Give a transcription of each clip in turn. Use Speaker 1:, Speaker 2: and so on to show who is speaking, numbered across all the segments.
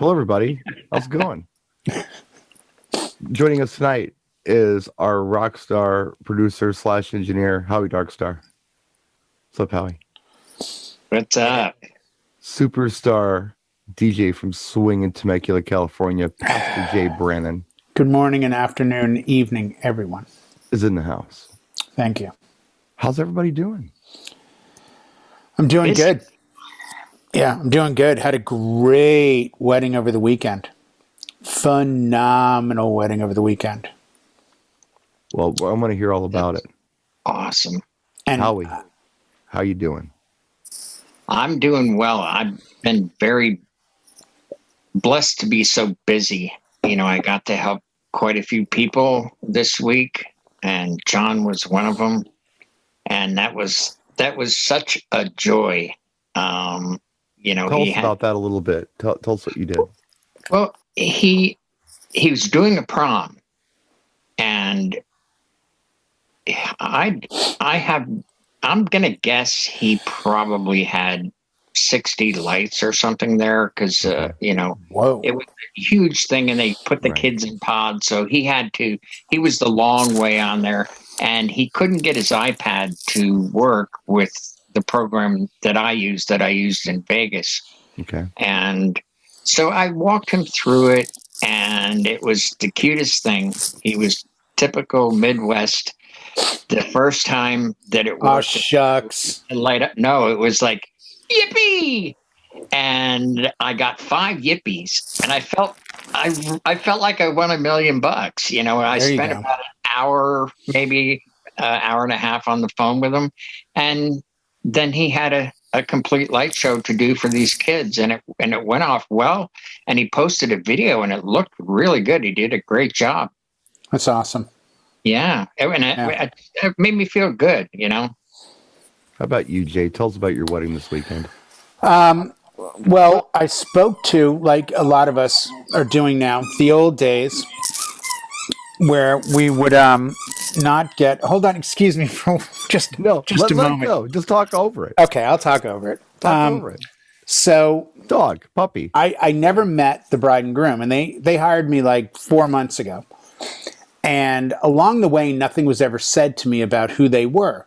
Speaker 1: Hello, everybody. How's it going? Joining us tonight is our rock star producer / engineer, Howie Darkstar. What's up, Howie?
Speaker 2: What's up?
Speaker 1: Superstar DJ from Swing in Temecula, California, Pastor J. Brannan.
Speaker 3: Good morning and afternoon, evening, everyone.
Speaker 1: Is in the house.
Speaker 3: Thank you.
Speaker 1: How's everybody doing?
Speaker 3: I'm doing good. Yeah, I'm doing good. Had a great wedding over the weekend. Phenomenal wedding over the weekend.
Speaker 1: Well, I want to hear all about it.
Speaker 2: Awesome.
Speaker 1: And Howie, how you doing?
Speaker 2: I'm doing well. I've been very blessed to be so busy. You know, I got to help quite a few people this week, and John was one of them. And that was such a joy. You know,
Speaker 1: tell us about that a little bit. Tell us what you did.
Speaker 2: Well, he was doing a prom, and I'm gonna guess he probably had 60 lights or something there because you know, it was a huge thing, and they put the kids in pods, so he was the long way on there, and he couldn't get his iPad to work with the program that I used in Vegas.
Speaker 1: Okay.
Speaker 2: And so I walked him through it, and it was the cutest thing. He was typical Midwest. The first time that it worked.
Speaker 3: Oh, shucks.
Speaker 2: Light up. No, it was like, yippee! And I got 5 yippies, and I felt like I won $1 million. You know, I spent about an hour, maybe hour and a half on the phone with him, and then he had a complete light show to do for these kids, and it went off well, and he posted a video, and it looked really good. He did a great job.
Speaker 3: That's awesome.
Speaker 2: Yeah, and it made me feel good, you know.
Speaker 1: How about you, Jay? Tell us about your wedding this weekend.
Speaker 3: Well, I spoke to, like a lot of us are doing now, the old days where we would not get. Hold on, excuse me for just a moment.
Speaker 1: Go. Just talk over it.
Speaker 3: Okay, I'll talk over it.
Speaker 1: Talk over it.
Speaker 3: So,
Speaker 1: puppy.
Speaker 3: I never met the bride and groom, and they hired me like 4 months ago. And along the way, nothing was ever said to me about who they were.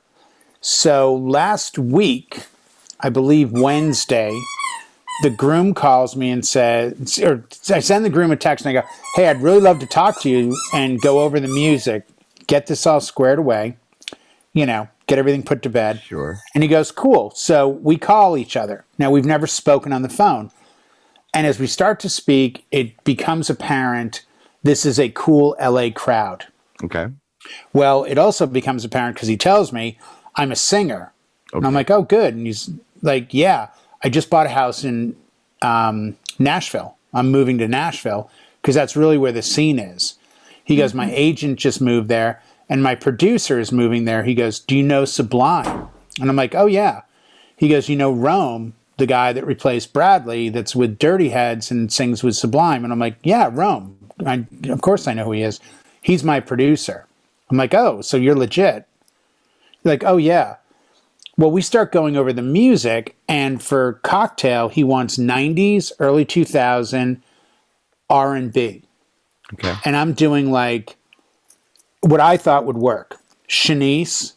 Speaker 3: So last week, I believe Wednesday, the groom calls me and says, or I send the groom a text and I go, hey, I'd really love to talk to you and go over the music, get this all squared away, you know, get everything put to bed.
Speaker 1: Sure.
Speaker 3: And he goes, cool. So we call each other. Now, we've never spoken on the phone. And as we start to speak, it becomes apparent this is a cool LA crowd.
Speaker 1: Okay.
Speaker 3: Well, it also becomes apparent because he tells me I'm a singer. Okay. And I'm like, oh, good. And he's like, yeah, I just bought a house in Nashville. I'm moving to Nashville because that's really where the scene is. He goes, my agent just moved there and my producer is moving there. He goes, do you know Sublime? And I'm like, oh, yeah. He goes, you know Rome, the guy that replaced Bradley that's with Dirty Heads and sings with Sublime. And I'm like, yeah, Rome. Of course I know who he is. He's my producer. I'm like, oh, so you're legit. You're like, oh, yeah. Well, we start going over the music, and for cocktail, he wants 90s, early 2000 R&B.
Speaker 1: Okay.
Speaker 3: And I'm doing like what I thought would work. Shanice,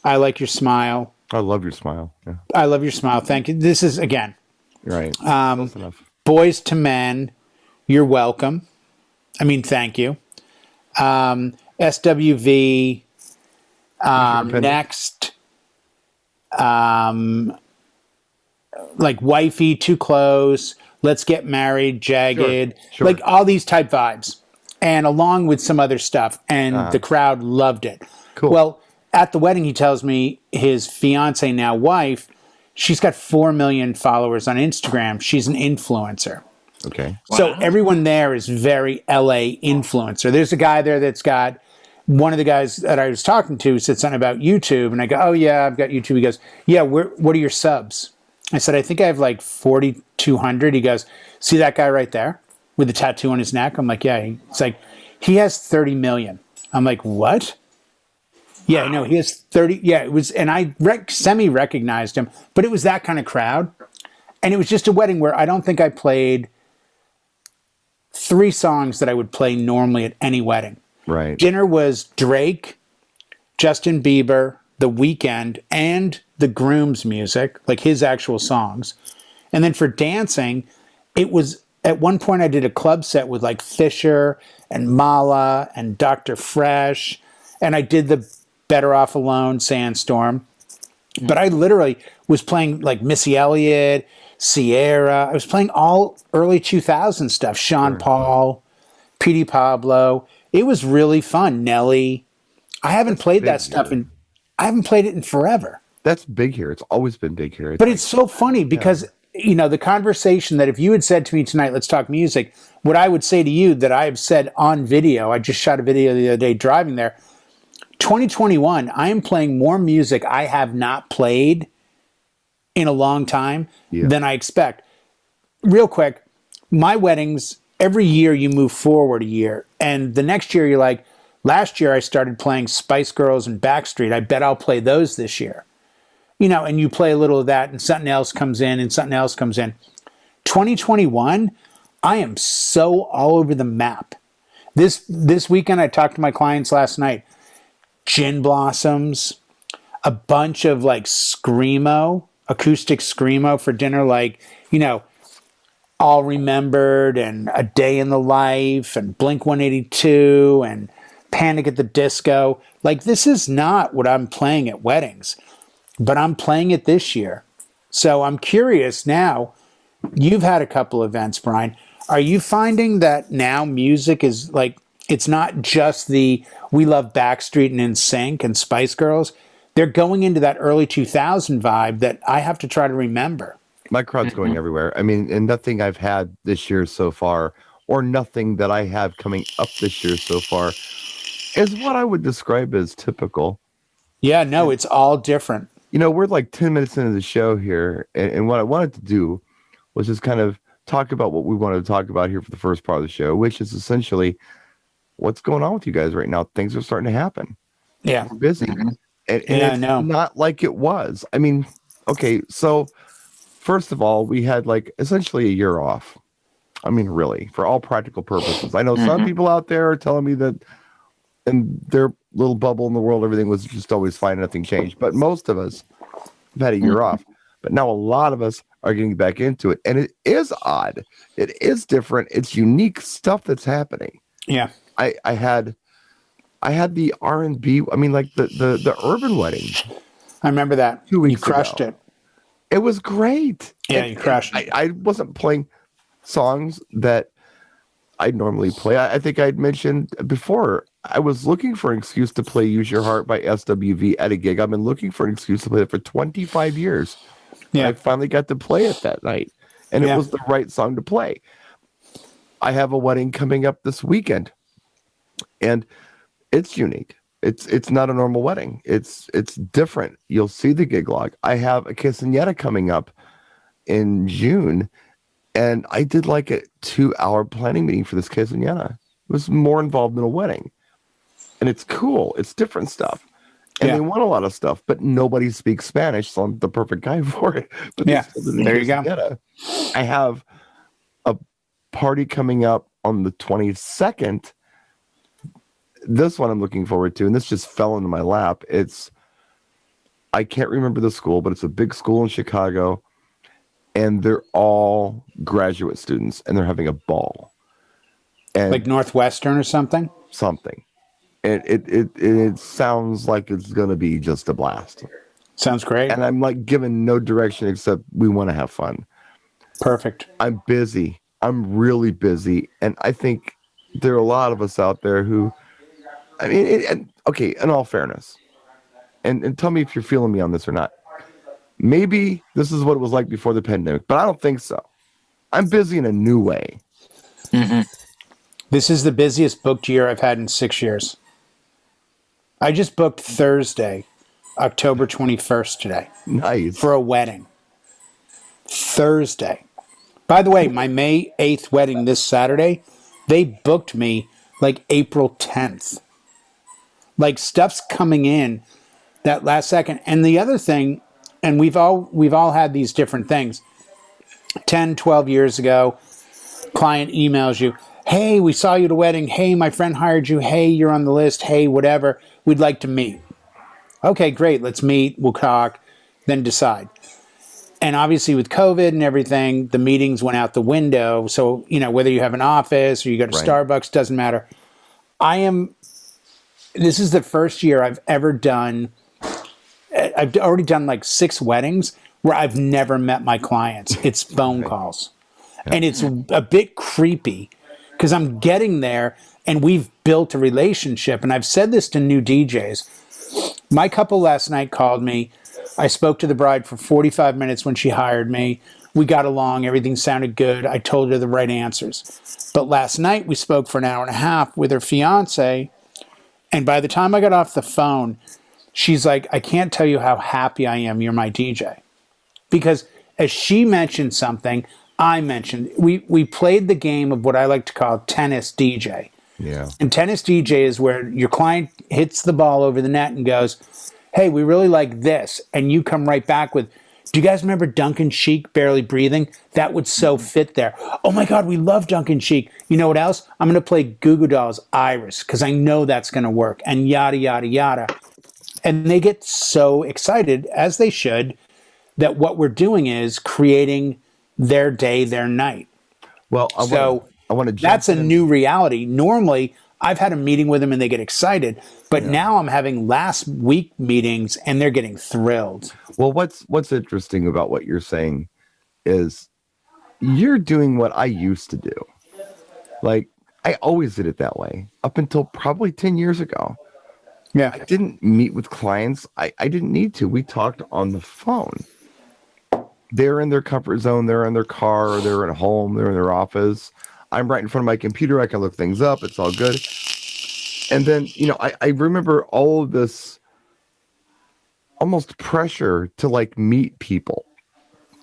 Speaker 3: I Like Your Smile.
Speaker 1: I love your smile. Yeah.
Speaker 3: I Love Your Smile. Thank you. This is, again.
Speaker 1: Right. Close enough.
Speaker 3: Boys to Men, You're Welcome. I mean, thank you. SWV, Next, like Wifey, Too Close, Let's Get Married, Jagged,
Speaker 1: sure.
Speaker 3: Like all these type vibes, and along with some other stuff, and the crowd loved it.
Speaker 1: Cool.
Speaker 3: Well, at the wedding, he tells me his fiance, now wife, she's got 4 million followers on Instagram. She's an influencer.
Speaker 1: Okay.
Speaker 3: So everyone there is very LA influencer. There's a guy there that's got, one of the guys that I was talking to said something about YouTube, and I go, oh yeah, I've got YouTube. He goes, yeah, what are your subs? I said, I think I have like 4,200. He goes, see that guy right there with the tattoo on his neck? I'm like, yeah. It's like, he has 30 million. I'm like, what? Yeah, no, he has 30. Yeah, it was, and I semi-recognized him, but it was that kind of crowd. And it was just a wedding where I don't think I played 3 songs that I would play normally at any wedding.
Speaker 1: Right.
Speaker 3: Dinner was Drake, Justin Bieber, The Weeknd, and the groom's music, like his actual songs. And then for dancing, it was, at one point I did a club set with like Fisher and Mala and Dr. Fresh, and I did the Better Off Alone, Sandstorm. But I literally was playing like Missy Elliott, Sierra. I was playing all early 2000 stuff. Sean Paul, Petey Pablo. It was really fun. Nelly. I haven't played that stuff I haven't played it in forever.
Speaker 1: That's big here. It's always been big here.
Speaker 3: But it's so funny because, you know, the conversation that if you had said to me tonight, let's talk music, what I would say to you that I have said on video, I just shot a video the other day driving there, 2021, I am playing more music I have not played in a long time than I expect. Real quick, my weddings, every year you move forward a year. And the next year you're like, last year I started playing Spice Girls and Backstreet. I bet I'll play those this year. You know, and you play a little of that and something else comes in and something else comes in. 2021, I am so all over the map. This weekend, I talked to my clients last night. Gin Blossoms, a bunch of like Screamo, acoustic Screamo for dinner, like, you know, All Remembered and A Day in the Life and Blink 182 and Panic at the Disco. Like, this is not what I'm playing at weddings, but I'm playing it this year. So I'm curious now, you've had a couple events, Brian. Are you finding that now music is like, it's not just the we love Backstreet and NSYNC and Spice Girls. They're going into that early 2000 vibe that I have to try to remember.
Speaker 1: My crowd's going everywhere. I mean, and nothing I've had this year so far, or nothing that I have coming up this year so far, is what I would describe as typical.
Speaker 3: Yeah, no, it's all different.
Speaker 1: You know, we're like 10 minutes into the show here, and what I wanted to do was just kind of talk about what we wanted to talk about here for the first part of the show, which is essentially what's going on with you guys right now. Things are starting to happen.
Speaker 3: Yeah.
Speaker 1: We're busy. And it's not like it was. I mean, okay, so first of all, we had like essentially a year off. I mean, really, for all practical purposes. I know some people out there are telling me that in their little bubble in the world, everything was just always fine, nothing changed. But most of us have had a year off. But now a lot of us are getting back into it. And it is odd. It is different. It's unique stuff that's happening.
Speaker 3: Yeah.
Speaker 1: I had the R&B, I mean, like the urban wedding.
Speaker 3: I remember that.
Speaker 1: 2 weeks
Speaker 3: You crushed
Speaker 1: ago.
Speaker 3: it.
Speaker 1: It was great.
Speaker 3: Yeah, you crushed it.
Speaker 1: I wasn't playing songs that I normally play. I think I'd mentioned before, I was looking for an excuse to play Use Your Heart by SWV at a gig. I've been looking for an excuse to play it for 25 years.
Speaker 3: Yeah.
Speaker 1: I finally got to play it that night, and it was the right song to play. I have a wedding coming up this weekend, and it's unique. It's not a normal wedding. It's different. You'll see the gig log. I have a quinceañera coming up in June, and I did like a 2-hour planning meeting for this quinceañera. It was more involved than a wedding, and it's cool. It's different stuff, and they want a lot of stuff, but nobody speaks Spanish, so I'm the perfect guy for it. But
Speaker 3: there you go.
Speaker 1: I have a party coming up on the 22nd. This one I'm looking forward to, and this just fell into my lap. I can't remember the school, but it's a big school in Chicago, and they're all graduate students, and they're having a ball. And
Speaker 3: like Northwestern or something?
Speaker 1: Something. And it sounds like it's going to be just a blast.
Speaker 3: Sounds great.
Speaker 1: And I'm like given no direction except we want to have fun.
Speaker 3: Perfect.
Speaker 1: I'm busy. I'm really busy. And I think there are a lot of us out there who, I mean, okay, in all fairness, and tell me if you're feeling me on this or not. Maybe this is what it was like before the pandemic, but I don't think so. I'm busy in a new way.
Speaker 3: Mm-hmm. This is the busiest booked year I've had in 6 years. I just booked Thursday, October 21st today.
Speaker 1: Nice.
Speaker 3: For a wedding. Thursday. By the way, my May 8th wedding this Saturday, they booked me like April 10th. Like stuff's coming in that last second. And the other thing, and we've all had these different things. 10, 12 years ago, client emails you, Hey, we saw you at a wedding. Hey, my friend hired you. Hey, you're on the list. Hey, whatever. We'd like to meet. Okay, great. Let's meet. We'll talk, then decide. And obviously with COVID and everything, the meetings went out the window. So, whether you have an office or you go to Starbucks, doesn't matter. This is the first year I've already done like 6 weddings where I've never met my clients. It's phone calls. Yeah. And it's a bit creepy because I'm getting there and we've built a relationship. And I've said this to new DJs. My couple last night called me. I spoke to the bride for 45 minutes when she hired me. We got along. Everything sounded good. I told her the right answers. But last night we spoke for an hour and a half with her fiance. And by the time I got off the phone, she's like, I can't tell you how happy I am you're my DJ. Because as she mentioned something, I mentioned, we played the game of what I like to call tennis DJ.
Speaker 1: Yeah.
Speaker 3: And tennis DJ is where your client hits the ball over the net and goes, hey, we really like this. And you come right back with, do you guys remember Duncan Sheik, Barely Breathing? That would so fit there. Oh my God, we love Duncan Sheik. You know what else? I'm going to play Goo Goo Dolls' Iris because I know that's going to work, and yada, yada, yada. And they get so excited, as they should, that what we're doing is creating their day, their night.
Speaker 1: Well, I want to.
Speaker 3: That's a new reality. Normally, I've had a meeting with them and they get excited, but now I'm having last week meetings and they're getting thrilled.
Speaker 1: Well, what's interesting about what you're saying is you're doing what I used to do. Like, I always did it that way up until probably 10 years ago.
Speaker 3: Yeah.
Speaker 1: I didn't meet with clients. I didn't need to. We talked on the phone. They're in their comfort zone. They're in their car, or they're at home. They're in their office. I'm right in front of my computer. I can look things up. It's all good. And then, I remember all of this almost pressure to like meet people.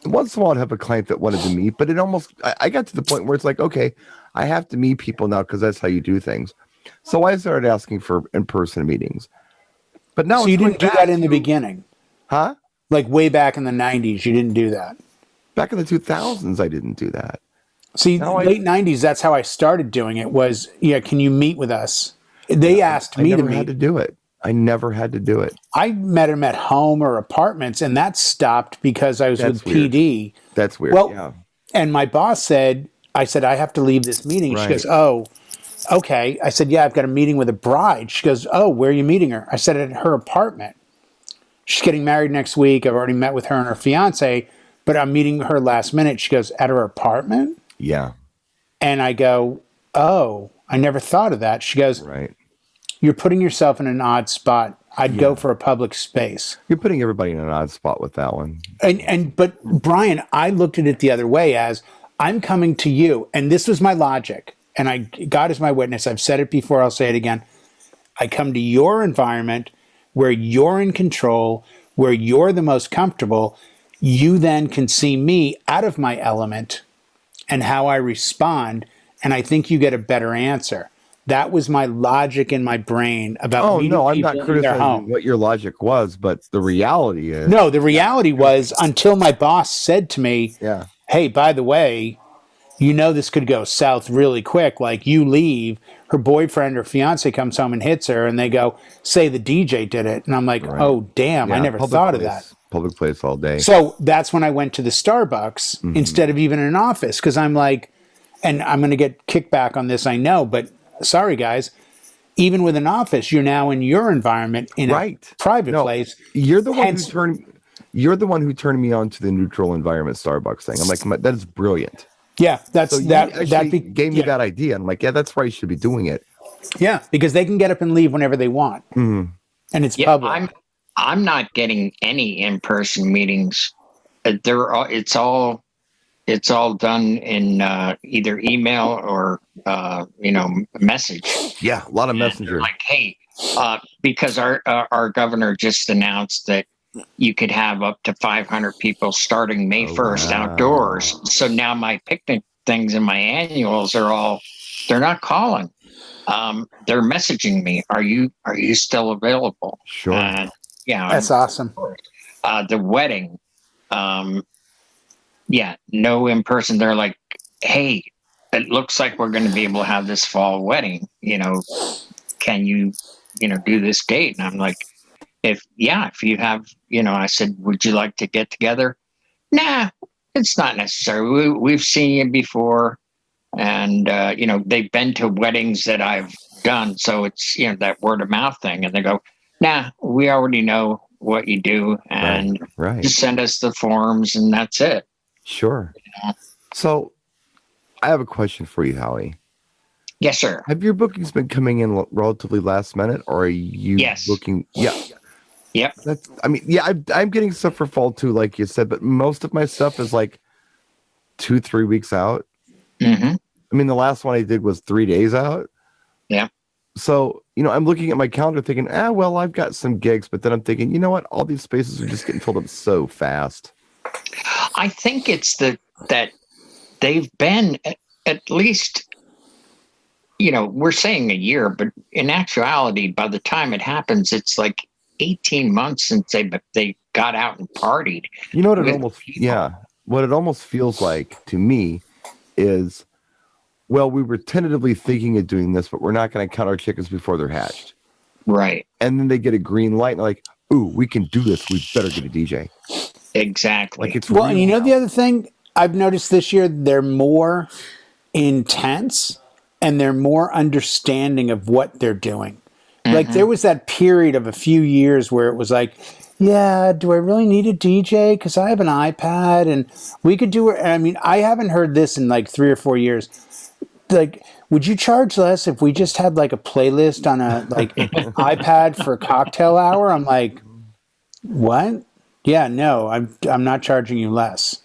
Speaker 1: Once in a while I'd have a client that wanted to meet, but I got to the point where it's like, okay, I have to meet people now because that's how you do things. So I started asking for in-person meetings. But now,
Speaker 3: so you didn't do that in the beginning?
Speaker 1: Huh?
Speaker 3: Like way back in the 90s, you didn't do that?
Speaker 1: Back in the 2000s, I didn't do that.
Speaker 3: See, late 90s, that's how I started doing it was, can you meet with us? They asked me to meet.
Speaker 1: I never had to do it. I never had to do it.
Speaker 3: I met them at home or apartments, and that stopped because I was with PD.
Speaker 1: That's weird, yeah.
Speaker 3: And my boss said, I have to leave this meeting. Right. She goes, oh, okay. I said, yeah, I've got a meeting with a bride. She goes, oh, where are you meeting her? I said, at her apartment. She's getting married next week. I've already met with her and her fiance, but I'm meeting her last minute. She goes, at her apartment?
Speaker 1: Yeah.
Speaker 3: And I go, oh, I never thought of that. She goes,
Speaker 1: right.
Speaker 3: You're putting yourself in an odd spot. I'd go for a public space.
Speaker 1: You're putting everybody in an odd spot with that one.
Speaker 3: But Brian, I looked at it the other way as I'm coming to you, and this was my logic. And God is my witness. I've said it before. I'll say it again. I come to your environment where you're in control, where you're the most comfortable. You then can see me out of my element and how I respond. And I think you get a better answer. That was my logic in my brain about.
Speaker 1: Oh no, I'm not criticizing what your logic was, but the reality is.
Speaker 3: No, the reality was until my boss said to me, hey, by the way, this could go south really quick. Like you leave, her boyfriend or fiance comes home and hits her, and they go, say the DJ did it. And I'm like, oh, damn, I never thought of that.
Speaker 1: Public place all day.
Speaker 3: So that's when I went to the Starbucks instead of even an office, because I'm like, and I'm going to get kickback on this, I know, but sorry, guys. Even with an office, you're now in your environment in a private place.
Speaker 1: You're the one who turned me on to the neutral environment Starbucks thing. I'm like, that is brilliant.
Speaker 3: Yeah, that
Speaker 1: gave me that idea. I'm like, yeah, that's why you should be doing it.
Speaker 3: Yeah, because they can get up and leave whenever they want, and it's public.
Speaker 2: I'm not getting any in-person meetings. It's all done in either email or message.
Speaker 1: Yeah, a lot of messengers.
Speaker 2: Like, hey, because our governor just announced that you could have up to 500 people starting May 1st outdoors. So now my picnic things and my annuals they're not calling. They're messaging me. Are you still available?
Speaker 1: Sure.
Speaker 3: That's awesome.
Speaker 2: The wedding. No in person. They're like, hey, it looks like we're going to be able to have this fall wedding. Can you, do this date? And I'm like, if you have, I said, would you like to get together? Nah, it's not necessary. We've seen you before. And, they've been to weddings that I've done. So it's, that word of mouth thing. And they go, nah, we already know what you do. And
Speaker 1: right.
Speaker 2: just send us the forms and that's it.
Speaker 1: Sure. So I have a question for you, Howie.
Speaker 2: Yes, sir.
Speaker 1: Have your bookings been coming in relatively last minute, or are you looking? Yeah.
Speaker 2: Yep.
Speaker 1: I'm getting stuff for fall too, like you said, but most of my stuff is like 2-3 weeks out.
Speaker 2: Mm-hmm.
Speaker 1: I mean, the last one I did was 3 days out.
Speaker 2: Yeah.
Speaker 1: So, I'm looking at my calendar thinking, well, I've got some gigs, but then I'm thinking, you know what? All these spaces are just getting filled up so fast.
Speaker 2: I think it's that they've been at least, we're saying a year, but in actuality, by the time it happens, it's like 18 months since they got out and partied.
Speaker 1: You know what what it almost feels like to me is, well, we were tentatively thinking of doing this, but we're not going to count our chickens before they're hatched.
Speaker 2: Right.
Speaker 1: And then they get a green light and they're like, ooh, we can do this. We better get a DJ.
Speaker 2: Exactly.
Speaker 1: Like it's
Speaker 3: well, and the other thing I've noticed this year, they're more intense and they're more understanding of what they're doing. Mm-hmm. Like there was that period of a few years where it was like, yeah, do I really need a DJ? Because I have an iPad and we could do it. I mean, I haven't heard this in like 3 or 4 years. Like, would you charge less if we just had like a playlist on a like iPad for cocktail hour? I'm like, what? Yeah, no, I'm not charging you less.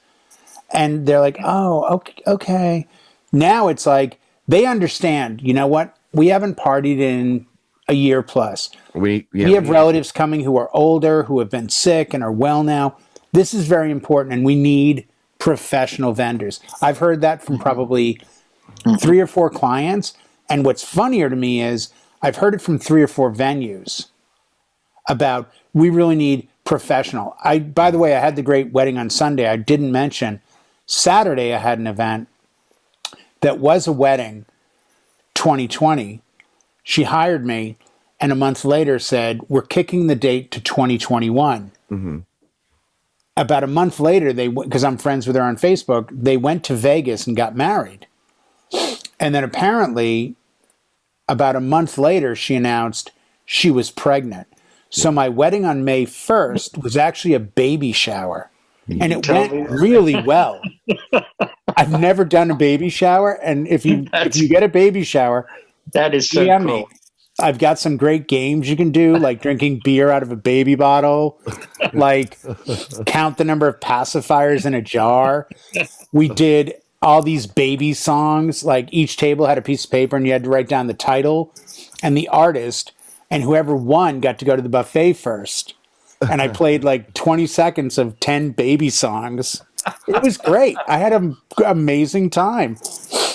Speaker 3: And they're like, oh, okay. Now it's like they understand. You know what? We haven't partied in a year plus. We have relatives coming who are older, who have been sick and are well now. This is very important, and we need professional vendors. I've heard that from probably 3 or 4 clients. And what's funnier to me is I've heard it from 3 or 4 venues about we really need professional. By the way, I had the great wedding on Sunday. I didn't mention Saturday I had an event that was a wedding 2020. She hired me and a month later said, we're kicking the date to 2021. Mm-hmm. About a month later, because I'm friends with her on Facebook, they went to Vegas and got married. And then apparently, about a month later, she announced she was pregnant. So my wedding on May 1st was actually a baby shower. And it went really well. I've never done a baby shower. And if you get a baby shower,
Speaker 2: that is so cool. Me.
Speaker 3: I've got some great games you can do, like drinking beer out of a baby bottle, like count the number of pacifiers in a jar. We did all these baby songs, like each table had a piece of paper and you had to write down the title and the artist, and whoever won got to go to the buffet first. And I played like 20 seconds of 10 baby songs. It was great. I had an amazing time.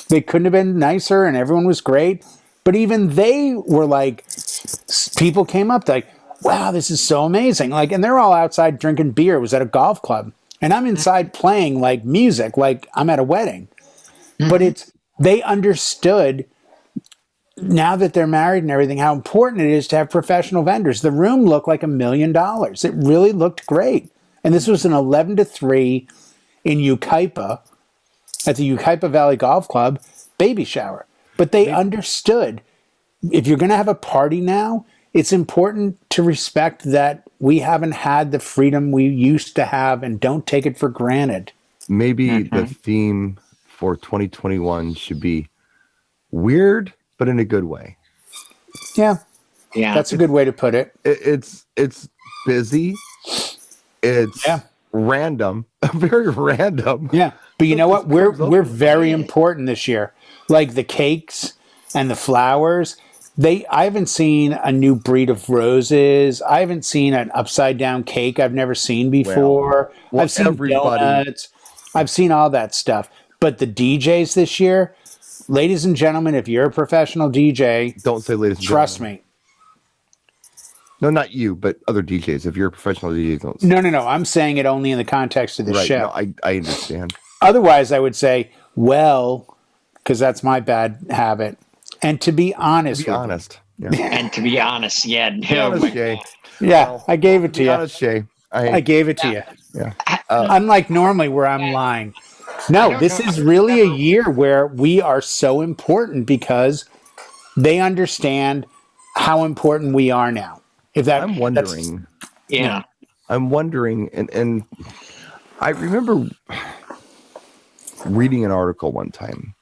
Speaker 3: They couldn't have been nicer and everyone was great. But even they were like, people came up like, wow, this is so amazing. Like, and they're all outside drinking beer. It was at a golf club. And I'm inside playing like music, like I'm at a wedding. Mm-hmm. But they understood now that they're married and everything, how important it is to have professional vendors. The room looked like $1 million. It really looked great. And this was an 11-3 in Yucaipa at the Yucaipa Valley Golf Club baby shower. But they understood if you're going to have a party now, it's important to respect that we haven't had the freedom we used to have and don't take it for granted.
Speaker 1: Maybe the theme for 2021 should be weird, but in a good way.
Speaker 3: Yeah. That's a good way to put it.
Speaker 1: It's busy. It's random, very random.
Speaker 3: Yeah. But you know what? We're very important this year. Like the cakes and the flowers. I haven't seen a new breed of roses. I haven't seen an upside down cake I've never seen before.
Speaker 1: Well,
Speaker 3: I've seen donuts. I've seen all that stuff. But the DJs this year, ladies and gentlemen, if you're a professional DJ,
Speaker 1: don't say ladies and gentlemen.
Speaker 3: Trust me.
Speaker 1: No, not you, but other DJs. If you're a professional DJ, don't say.
Speaker 3: No. I'm saying it only in the context of the show.
Speaker 1: No, I understand.
Speaker 3: Otherwise, I would say, well, because that's my bad habit. And to be honest,
Speaker 1: yeah.
Speaker 2: And to be honest, yeah,
Speaker 1: Be honest, Jay.
Speaker 3: yeah,
Speaker 1: Well,
Speaker 3: I gave it to
Speaker 1: be
Speaker 3: you.
Speaker 1: honest, Jay.
Speaker 3: I gave it to you.
Speaker 1: Yeah.
Speaker 3: Unlike normally where I'm lying. No, this is really a year where we are so important because they understand how important we are now.
Speaker 1: I'm wondering.
Speaker 2: Yeah.
Speaker 1: I'm wondering, and I remember reading an article one time.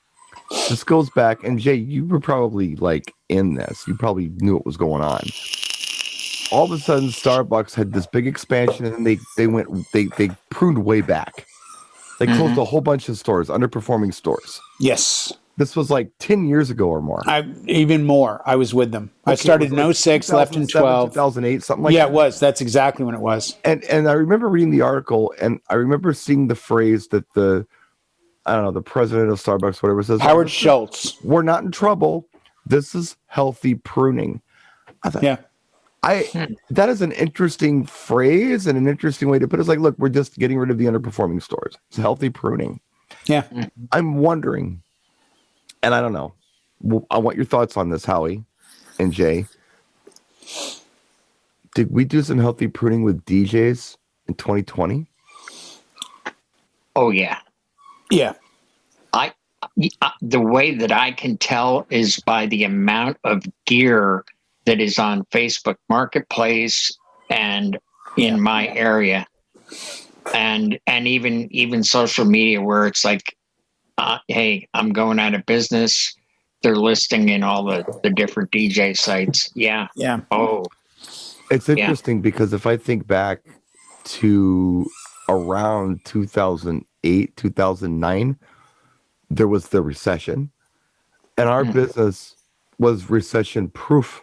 Speaker 1: This goes back, and Jay, you were probably like in this. You probably knew what was going on. All of a sudden, Starbucks had this big expansion, and then they pruned way back. They closed a whole bunch of stores, underperforming stores.
Speaker 3: Yes.
Speaker 1: This was like 10 years ago or more.
Speaker 3: Even more. I was with them. I started in 06, left in 12.
Speaker 1: 2008, something like that.
Speaker 3: Yeah, it was. That's exactly when it was.
Speaker 1: And I remember reading the article, and I remember seeing the phrase that the president of Starbucks, whatever, says,
Speaker 3: Howard Schultz.
Speaker 1: We're not in trouble. This is healthy pruning. I thought, that is an interesting phrase and an interesting way to put it. It's like, look, we're just getting rid of the underperforming stores. It's healthy pruning.
Speaker 3: Yeah.
Speaker 1: I'm wondering, and I don't know. I want your thoughts on this, Howie and Jay. Did we do some healthy pruning with DJs in 2020?
Speaker 2: Oh, yeah.
Speaker 3: Yeah.
Speaker 2: The way that I can tell is by the amount of gear that is on Facebook Marketplace and in my area, and even social media, where it's like, hey, I'm going out of business. They're listing in all the different DJ sites. Yeah.
Speaker 3: Yeah.
Speaker 2: Oh,
Speaker 1: it's interesting because if I think back to around 2008, 2009, there was the recession, and our business was recession proof.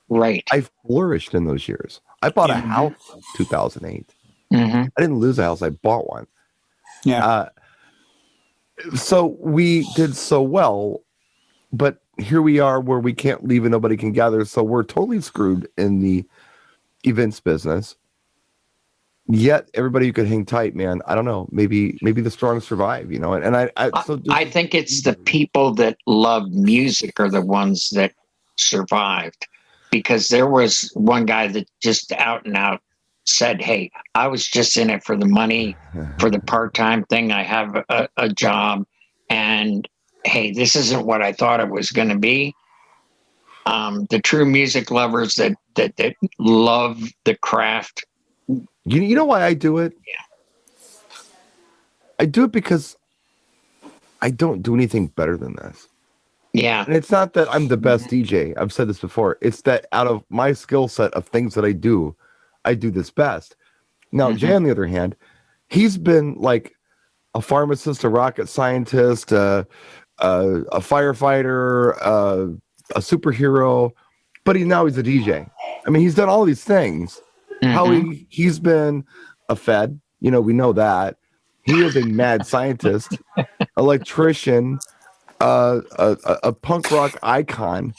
Speaker 2: Right.
Speaker 1: I flourished in those years. I bought a house in 2008.
Speaker 2: Mm-hmm.
Speaker 1: I didn't lose a house. I bought one.
Speaker 3: Yeah.
Speaker 1: So we did so well, but here we are where we can't leave and nobody can gather. So we're totally screwed in the events business. Yet everybody who could hang tight, man. I don't know. Maybe the strong survive, you know. And I
Speaker 2: think it's the people that love music are the ones that survived, because there was one guy that just out and out said, "Hey, I was just in it for the money, for the part-time thing. I have a job, and hey, this isn't what I thought it was going to be." The true music lovers that love the craft.
Speaker 1: You know why I do it? Yeah. I do it because I don't do anything better than this.
Speaker 2: Yeah.
Speaker 1: And it's not that I'm the best DJ. I've said this before. It's that out of my skill set of things that I do this best. Now, Jay, on the other hand, he's been like a pharmacist, a rocket scientist, a firefighter, a superhero, but now he's a DJ. I mean, he's done all these things. How he's been a Fed, you know, we know that. He is a mad scientist, electrician, a punk rock icon,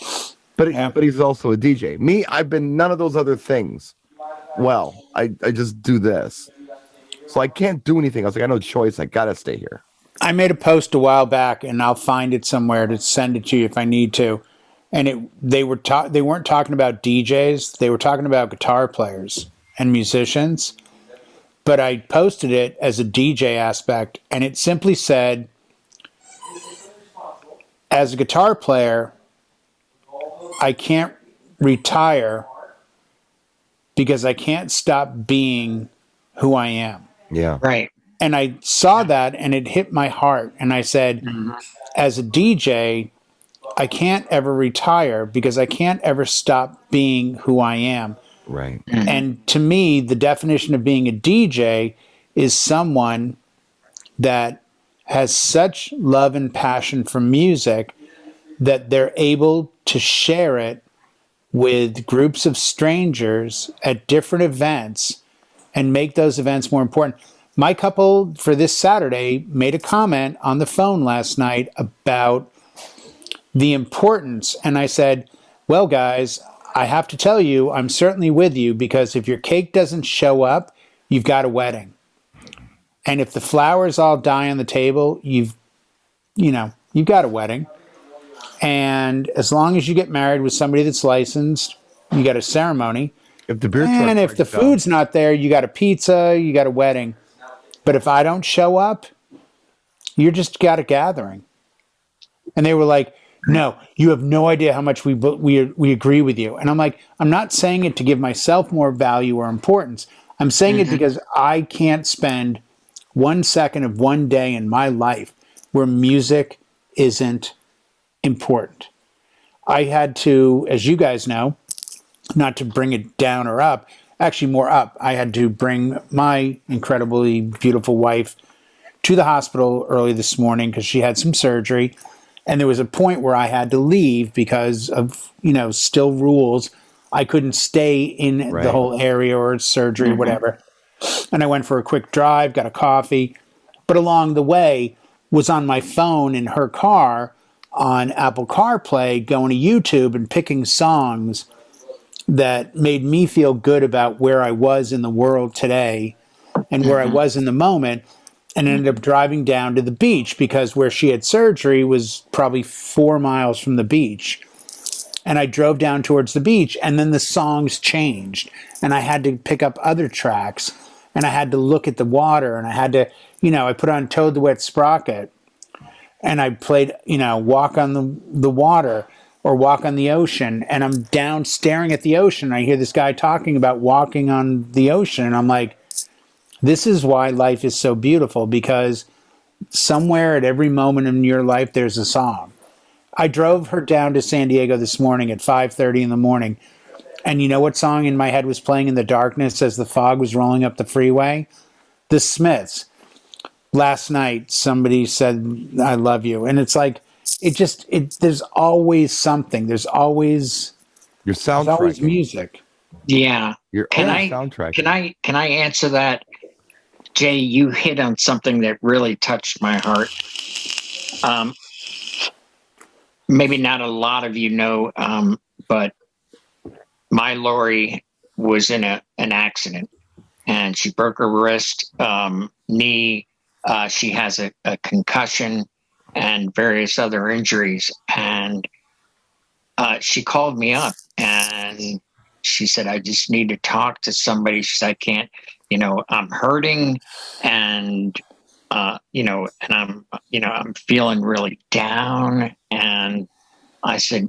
Speaker 1: but he's also a DJ. Me, I've been none of those other things. Well, I just do this. So I can't do anything. I was like, I have no choice. I gotta stay here.
Speaker 3: I made a post a while back, and I'll find it somewhere to send it to you if I need to. And they weren't talking about DJs. They were talking about guitar players and musicians. But I posted it as a DJ aspect, and it simply said, as a guitar player, I can't retire because I can't stop being who I am.
Speaker 1: Yeah.
Speaker 2: Right.
Speaker 3: And I saw that, and it hit my heart. And I said, as a DJ, I can't ever retire because I can't ever stop being who I am.
Speaker 1: Right.
Speaker 3: And to me, the definition of being a DJ is someone that has such love and passion for music that they're able to share it with groups of strangers at different events and make those events more important. My couple for this Saturday made a comment on the phone last night about the importance. And I said, well, guys, I have to tell you, I'm certainly with you, because if your cake doesn't show up, you've got a wedding. And if the flowers all die on the table, you've got a wedding. And as long as you get married with somebody that's licensed, you got a ceremony.
Speaker 1: If the beer
Speaker 3: And if the food's not there, you got a pizza, you got a wedding. But if I don't show up, you just got a gathering. And they were like, no, you have no idea how much we agree with you. And I'm like, I'm not saying it to give myself more value or importance. I'm saying it because I can't spend 1 second of one day in my life where music isn't important. I had to, as you guys know, not to bring it down or up, actually more up, I had to bring my incredibly beautiful wife to the hospital early this morning because she had some surgery. And there was a point where I had to leave because of, still rules. I couldn't stay in the whole area or surgery or whatever. And I went for a quick drive, got a coffee. But along the way, was on my phone in her car on Apple CarPlay, going to YouTube and picking songs that made me feel good about where I was in the world today and where I was in the moment. And ended up driving down to the beach because where she had surgery was probably 4 miles from the beach. And I drove down towards the beach, and then the songs changed. And I had to pick up other tracks, and I had to look at the water, and I had to, I put on Toad the Wet Sprocket, and I played, Walk on the Water or Walk on the Ocean. And I'm down staring at the ocean. And I hear this guy talking about walking on the ocean, and I'm like, this is why life is so beautiful, because somewhere at every moment in your life, there's a song. I drove her down to San Diego this morning at 5:30 in the morning. And you know what song in my head was playing in the darkness as the fog was rolling up the freeway? The Smiths. Last night, somebody said, I love you. And it's like, there's always something. There's always music.
Speaker 2: Yeah.
Speaker 1: Can I
Speaker 2: answer that? Jay, you hit on something that really touched my heart. Maybe not a lot of you know, but my Lori was in an accident, and she broke her wrist, knee. She has a concussion and various other injuries. And she called me up, and she said, I just need to talk to somebody. She said, I can't, I'm hurting, and, and I'm feeling really down. And I said,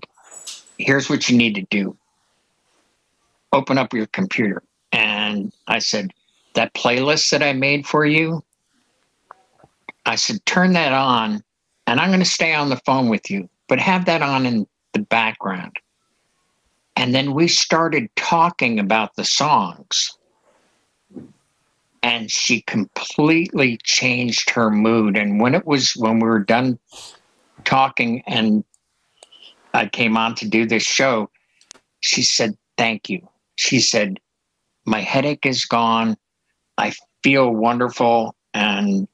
Speaker 2: here's what you need to do. Open up your computer. And I said, that playlist that I made for you, I said, turn that on, and I'm going to stay on the phone with you, but have that on in the background. And then we started talking about the songs, and she completely changed her mood. And when we were done talking and I came on to do this show, she said, thank you. She said, my headache is gone. I feel wonderful. And,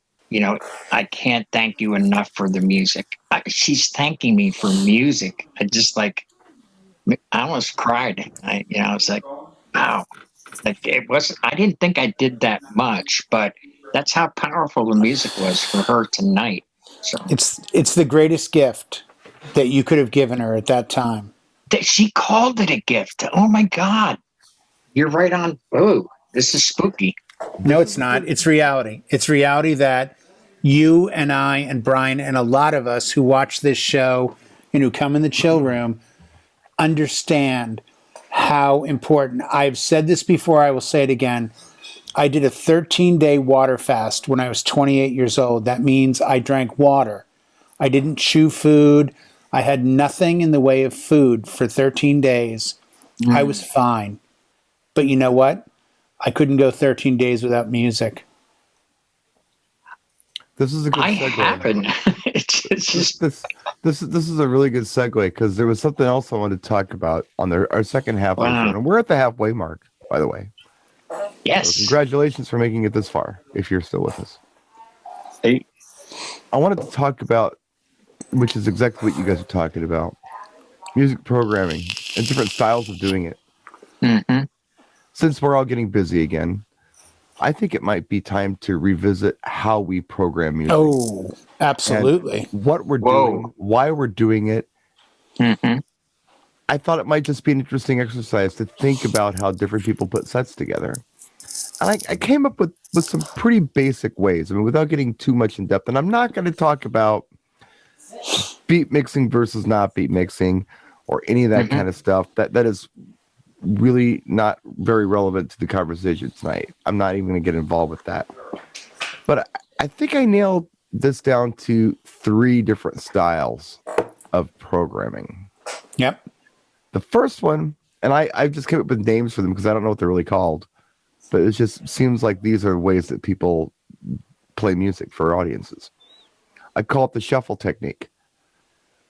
Speaker 2: I can't thank you enough for the music. She's thanking me for music. I almost cried. I was like, wow. Like I didn't think I did that much, but that's how powerful the music was for her tonight. So
Speaker 3: it's the greatest gift that you could have given her at that time.
Speaker 2: She called it a gift. Oh my God. You're right on. Oh, this is spooky.
Speaker 3: No, it's not. It's reality. It's reality that you and I and Brian and a lot of us who watch this show and who come in the chill room understand how important. I've said this before. I will say it again. I did a 13-day water fast when I was 28 years old. That means I drank water. I didn't chew food. I had nothing in the way of food for 13 days. I was fine. But you know what? I couldn't go 13 days without music.
Speaker 1: This is a good segue.
Speaker 2: Happen. It's just
Speaker 1: this is a really good segue, because there was something else I wanted to talk about on our second half of the show. And we're at the halfway mark, by the way.
Speaker 2: Yes.
Speaker 1: So congratulations for making it this far, if you're still with us.
Speaker 2: Hey.
Speaker 1: I wanted to talk about, which is exactly what you guys are talking about, music programming and different styles of doing it.
Speaker 2: Mm-hmm.
Speaker 1: Since we're all getting busy again, I think it might be time to revisit how we program music.
Speaker 3: Oh, absolutely.
Speaker 1: And what we're doing, why we're doing it.
Speaker 2: Mm-hmm.
Speaker 1: I thought it might just be an interesting exercise to think about how different people put sets together. And I came up with some pretty basic ways. I mean, without getting too much in depth. And I'm not going to talk about beat mixing versus not beat mixing or any of that kind of stuff. That is really not very relevant to the conversation tonight. I'm not even going to get involved with that. But I think I nailed this down to 3 different styles of programming.
Speaker 3: Yep.
Speaker 1: The first one, and I just came up with names for them because I don't know what they're really called, but it just seems like these are ways that people play music for audiences. I call it the shuffle technique,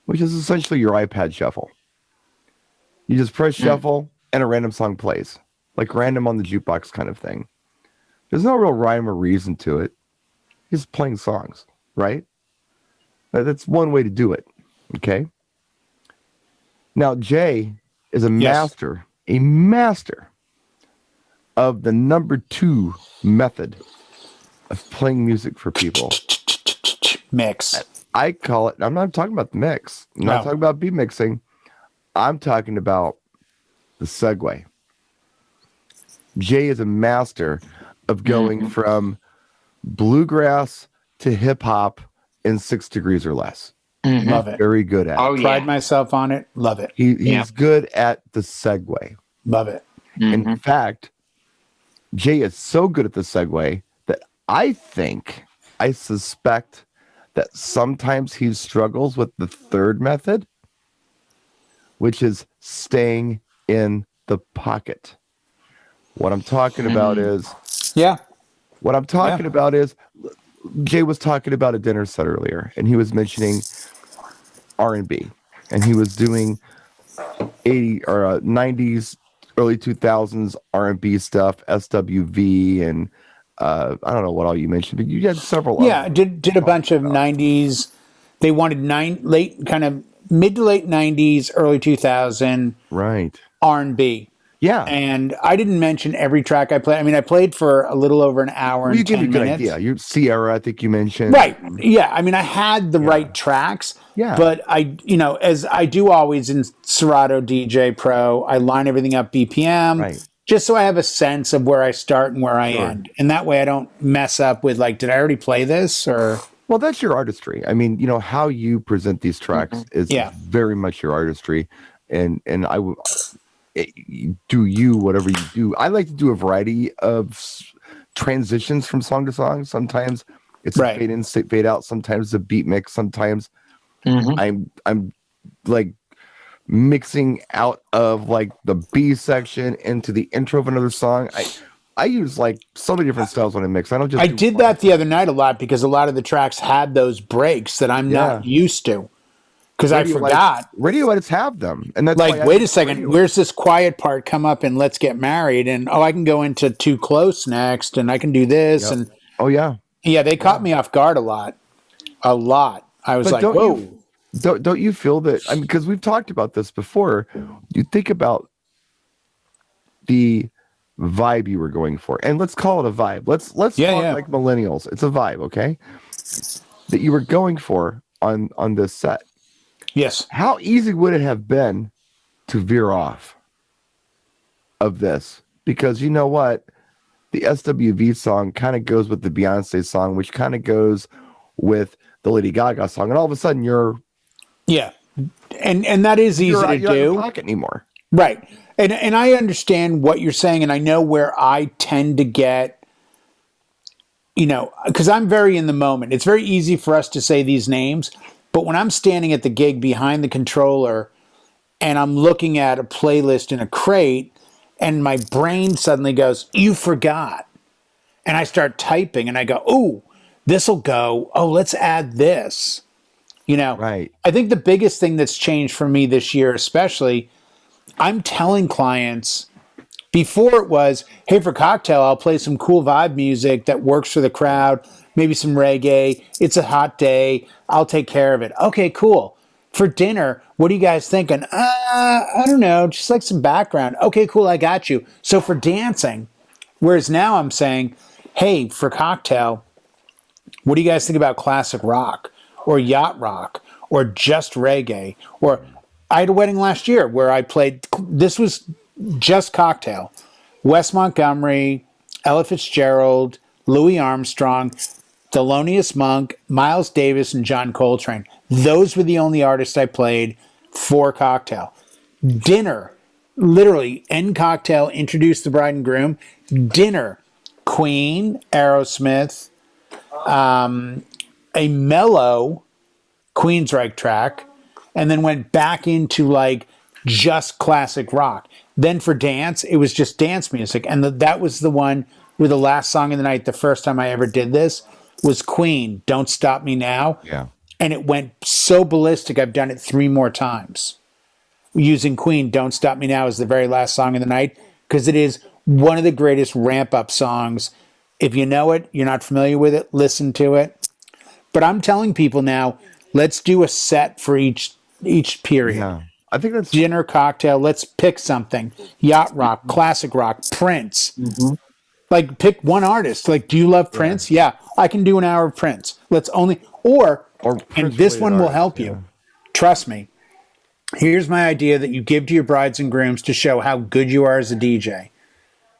Speaker 1: which is essentially your iPad shuffle. You just press shuffle and a random song plays, like random on the jukebox kind of thing. There's no real rhyme or reason to it. You're just playing songs, right? That's one way to do it, okay? Now, Jay is a master of the number 2 method of playing music for people.
Speaker 3: Mix.
Speaker 1: I call it, I'm not talking about the mix. I'm not talking about beat mixing. I'm talking about the segue. Jay is a master of going from bluegrass to hip hop in 6 degrees or less.
Speaker 3: Love it.
Speaker 1: Very good at it.
Speaker 3: Pride myself on it. Love it.
Speaker 1: He's good at the segue.
Speaker 3: Love it.
Speaker 1: In fact, Jay is so good at the segue that I suspect that sometimes he struggles with the 3rd method, which is staying in the pocket. What I'm talking about is... What I'm talking about is... Jay was talking about a dinner set earlier, and he was mentioning R&B, and he was doing 80 or 90s, early 2000s R&B stuff, SWV, and I don't know what all you mentioned, but you had several.
Speaker 3: Did a bunch of 90s. They wanted mid to late 90s, early 2000,
Speaker 1: right?
Speaker 3: R&B. Yeah. And I didn't mention every track I played. I mean, I played for a little over an hour and 10 minutes. You gave me a good idea.
Speaker 1: You Sierra, I think you mentioned.
Speaker 3: Right. Yeah. I mean, I had the right tracks. Yeah. But as I do always in Serato DJ Pro, I line everything up BPM, just so I have a sense of where I start and where I end. And that way I don't mess up with did I already play this or...
Speaker 1: Well, that's your artistry. I mean, how you present these tracks is very much your artistry. And I would... do you whatever you do. I like to do a variety of transitions from song to song. Sometimes it's a fade in, fade out. Sometimes a beat mix. Sometimes I'm like mixing out of the B section into the intro of another song. I use so many different styles when I mix. I
Speaker 3: did that the other night a lot because a lot of the tracks had those breaks that I'm not used to. Because I forgot.
Speaker 1: Radio edits have them. And that's
Speaker 3: wait a second, where's this quiet part come up in Let's Get Married? And, I can go into Too Close next, and I can do this. And yeah, they caught me off guard a lot. I was whoa.
Speaker 1: Don't you feel that, because we've talked about this before, you think about the vibe you were going for. And let's call it a vibe. Let's talk like millennials. It's a vibe, okay? That you were going for on this set.
Speaker 3: Yes.
Speaker 1: How easy would it have been to veer off of this? Because you know what? The SWV song kind of goes with the Beyonce song, which kind of goes with the Lady Gaga song. And all of a sudden you're...
Speaker 3: Yeah. And that is easy to do.
Speaker 1: You're not in the pocket anymore.
Speaker 3: Right. And I understand what you're saying, and I know where I tend to get... because I'm very in the moment. It's very easy for us to say these names... But when I'm standing at the gig behind the controller and I'm looking at a playlist in a crate and my brain suddenly goes, you forgot. And I start typing and I go, oh, this'll go. Oh, let's add this. Right. I think the biggest thing that's changed for me this year, especially, I'm telling clients, before it was, hey, for cocktail, I'll play some cool vibe music that works for the crowd. Maybe some reggae. It's a hot day. I'll take care of it. Okay, cool. For dinner, what are you guys thinking? I don't know. Just some background. Okay, cool. I got you. So for dancing, whereas now I'm saying, hey, for cocktail, what do you guys think about classic rock or yacht rock or just reggae? Or I had a wedding last year where I played, this was just cocktail. Wes Montgomery, Ella Fitzgerald, Louis Armstrong, Thelonious Monk, Miles Davis, and John Coltrane. Those were the only artists I played for cocktail. Dinner, literally, end cocktail, introduce the bride and groom. Dinner, Queen, Aerosmith, a mellow Queensryche track, and then went back into like just classic rock. Then for dance, it was just dance music. And that was the one where the last song of the night, the first time I ever did this, was Queen, Don't Stop Me Now.
Speaker 1: Yeah.
Speaker 3: And it went so ballistic, I've done it 3 more times. Using Queen, Don't Stop Me Now as the very last song of the night, because it is one of the greatest ramp-up songs. If you know it, you're not familiar with it, listen to it. But I'm telling people now, let's do a set for each period.
Speaker 1: Yeah. I think that's
Speaker 3: dinner, cocktail. Let's pick something. Yacht rock, classic rock, Prince. Mm-hmm. Like pick one artist. Like, do you love Prince? Yeah, I can do an hour of Prince. Let's only or and this one will help you. Trust me. Here's my idea that you give to your brides and grooms to show how good you are as a DJ.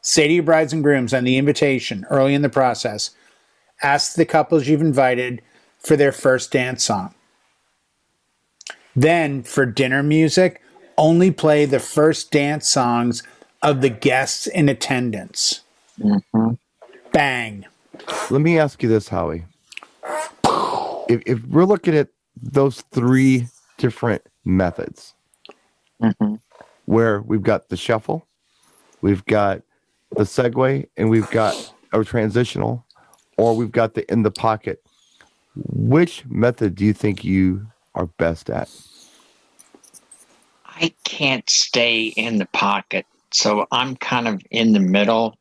Speaker 3: Say to your brides and grooms on the invitation early in the process, ask the couples you've invited for their first dance song. Then, for dinner music, only play the first dance songs of the guests in attendance. Mm-hmm. Bang.
Speaker 1: Let me ask you this, Howie. If we're looking at those 3 different methods, where we've got the shuffle, we've got the segue, and we've got our transitional, or we've got the in the pocket, which method do you think you are best at?
Speaker 2: I can't stay in the pocket, so I'm kind of in the middle.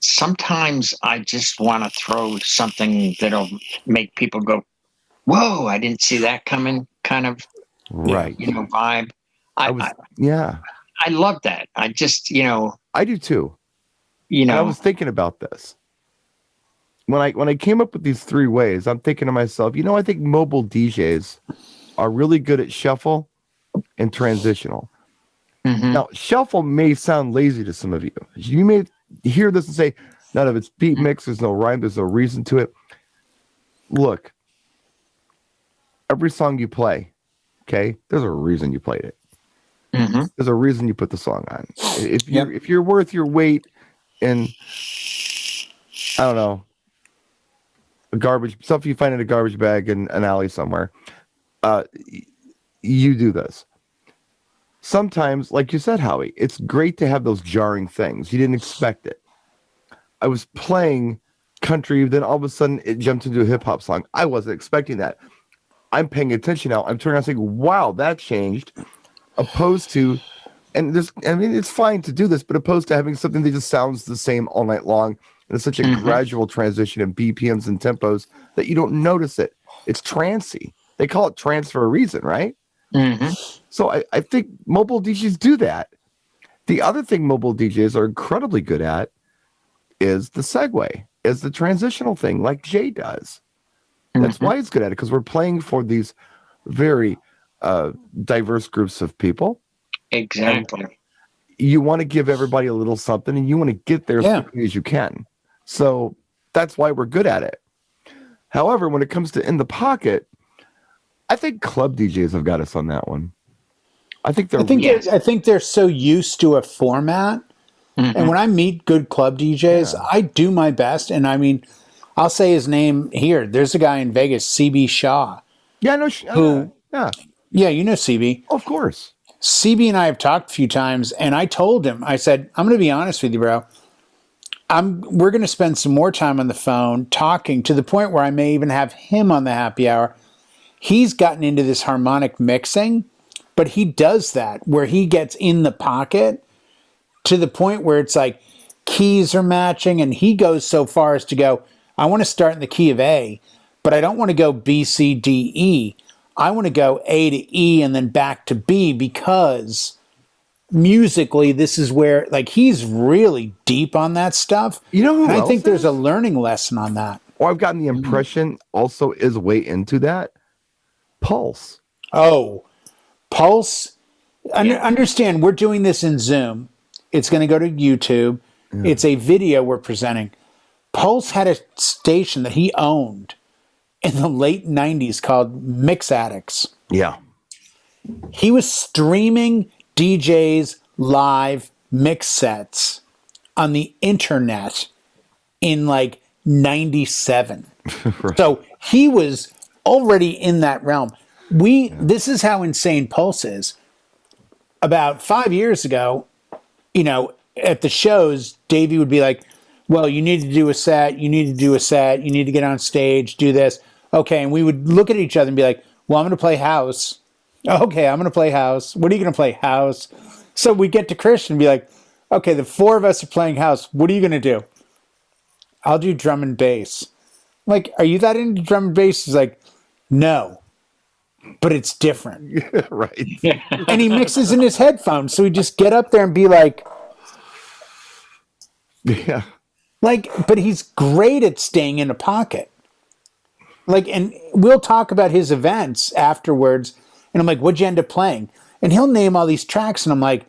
Speaker 2: Sometimes I just want to throw something that'll make people go, whoa, I didn't see that coming, kind of,
Speaker 1: right,
Speaker 2: vibe. I love that. I just,
Speaker 1: I do too. I was thinking about this. When I came up with these 3 ways, I'm thinking to myself, I think mobile DJs are really good at shuffle and transitional. Mm-hmm. Now, shuffle may sound lazy to some of you. You may hear this and say, none of it's beat mix, there's no rhyme, there's no reason to it. Look, every song you play, okay, there's a reason you played it. Mm-hmm. There's a reason you put the song on. If you're worth your weight in, I don't know, stuff you find in a garbage bag in an alley somewhere, you do this. Sometimes, like you said, Howie, it's great to have those jarring things. You didn't expect it. I was playing country, then all of a sudden it jumped into a hip-hop song. I wasn't expecting that. I'm paying attention now. I'm turning around saying, wow, that changed. Opposed to, it's fine to do this, but opposed to having something that just sounds the same all night long. And it's such a gradual transition in BPMs and tempos that you don't notice it. It's trancey. They call it trance for a reason, right? Mm-hmm. So I think mobile DJs do that. The other thing mobile DJs are incredibly good at is the segue, is the transitional thing like Jay does. That's why he's good at it, because we're playing for these very diverse groups of people.
Speaker 2: Exactly.
Speaker 1: And you want to give everybody a little something, and you want to get there as quickly as you can. So that's why we're good at it. However, when it comes to in the pocket, I think club DJs have got us on that one. I think they're so used to a format. Mm-hmm. And when I meet good club DJs, I do my best. And I'll say his name here. There's a guy in Vegas, CB Shaw. Yeah, I know.
Speaker 3: Yeah, you know CB.
Speaker 1: Of course.
Speaker 3: CB and I have talked a few times, and I told him, I said, I'm going to be honest with you, bro. We're going to spend some more time on the phone talking to the point where I may even have him on the happy hour. He's gotten into this harmonic mixing, but he does that where he gets in the pocket to the point where it's like keys are matching, and he goes so far as to go, I want to start in the key of A, but I don't want to go B, C, D, E. I want to go A to E and then back to B because musically, this is where, like, he's really deep on that stuff.
Speaker 1: You know who
Speaker 3: and I
Speaker 1: else
Speaker 3: think there's
Speaker 1: is?
Speaker 3: a learning lesson on that.
Speaker 1: Or I've gotten the impression also is way into that. Pulse.
Speaker 3: Oh, Pulse. Understand, we're doing this in Zoom. It's going to go to YouTube. Yeah. It's a video we're presenting. Pulse had a station that he owned in the late 90s called Mix Addicts.
Speaker 1: Yeah.
Speaker 3: He was streaming DJs live mix sets on the internet in like 97. Right. So he was already in that realm. This is how insane Pulse is. About 5 years ago, you know, at the shows, Davey would be like, well, you need to do a set, you need to do a set, you need to get on stage, do this. Okay, and we would look at each other and be like, well, I'm going to play house. Okay, I'm going to play house. What are you going to play? House. So we get to Christian and be like, okay, the four of us are playing house. What are you going to do? I'll do drum and bass. I'm like, are you that into drum and bass? He's like, no, but it's different.
Speaker 1: Yeah, right.
Speaker 3: And he mixes in his headphones. So we just get up there and be like,
Speaker 1: yeah.
Speaker 3: Like, but he's great at staying in a pocket. Like, and we'll talk about his events afterwards. And I'm like, what'd you end up playing? And he'll name all these tracks. And I'm like,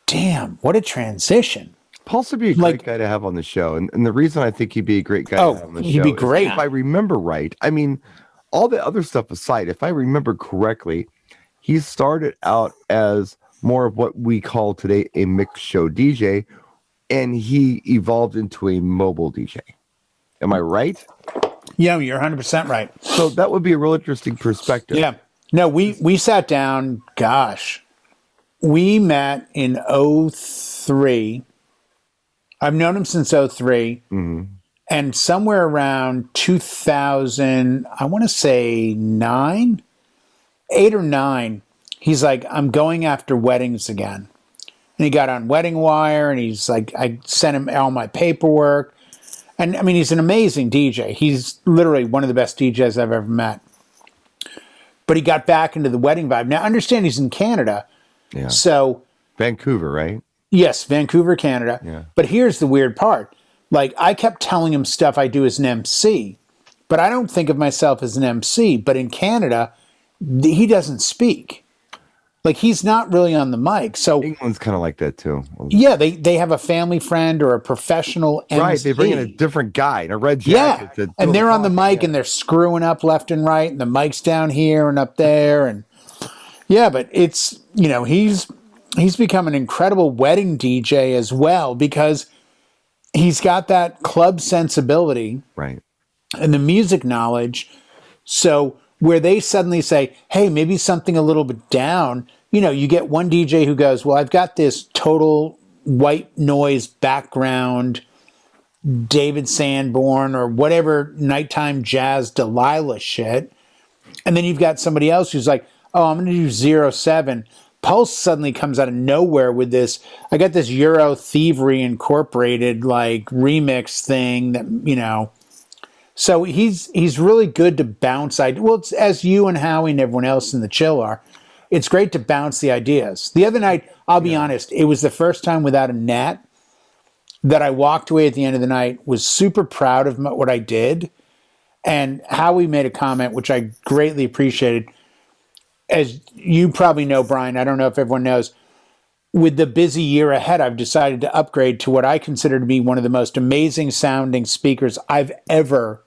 Speaker 3: damn, what a transition.
Speaker 1: Pulse would be a great guy to have on the show. And the reason I think he'd be a great guy to have on the show.
Speaker 3: He'd be great.
Speaker 1: If I remember right. I mean, all the other stuff aside, if I remember correctly, he started out as more of what we call today a mix show DJ. And he evolved into a mobile DJ. Am I right?
Speaker 3: Yeah, you're 100% right.
Speaker 1: So that would be a real interesting perspective.
Speaker 3: Yeah. No, we sat down, gosh. We met in 03. I've known him since 03. Mm-hmm. And somewhere around 2000, I want to say 8 or 9, he's like, I'm going after weddings again. And he got on Wedding Wire, and he's like, I sent him all my paperwork. And I mean, he's an amazing DJ. He's literally one of the best DJs I've ever met. But he got back into the wedding vibe. Now, understand he's in Canada.
Speaker 1: Yeah.
Speaker 3: So
Speaker 1: Vancouver, right?
Speaker 3: Yes, Vancouver, Canada.
Speaker 1: Yeah.
Speaker 3: But here's the weird part. Like, I kept telling him stuff I do as an MC, but I don't think of myself as an MC. But in Canada, he doesn't speak. Like, he's not really on the mic. So
Speaker 1: England's kind of like that too.
Speaker 3: Yeah, they have a family friend or a professional MC.
Speaker 1: Right, they bring in a different guy in a red jacket.
Speaker 3: Yeah, and they're on the mic and they're screwing up left and right, and the mic's down here and up there, and yeah, but it's, you know, he's become an incredible wedding DJ as well because he's got that club sensibility,
Speaker 1: right,
Speaker 3: and the music knowledge. So where they suddenly say, hey, maybe something a little bit down, you know, you get one DJ who goes, well, I've got this total white noise background, David Sanborn or whatever nighttime jazz Delilah shit. And then you've got somebody else who's like, oh, I'm going to do 07. Pulse suddenly comes out of nowhere with this. I got this Euro Thievery Incorporated like remix thing that, you know. So he's really good to bounce. Well, it's, as you and Howie and everyone else in the chill are, it's great to bounce the ideas. The other night, I'll be honest, it was the first time without a net that I walked away at the end of the night, was super proud of what I did. And Howie made a comment, which I greatly appreciated. As you probably know, Brian, I don't know if everyone knows, with the busy year ahead, I've decided to upgrade to what I consider to be one of the most amazing sounding speakers I've ever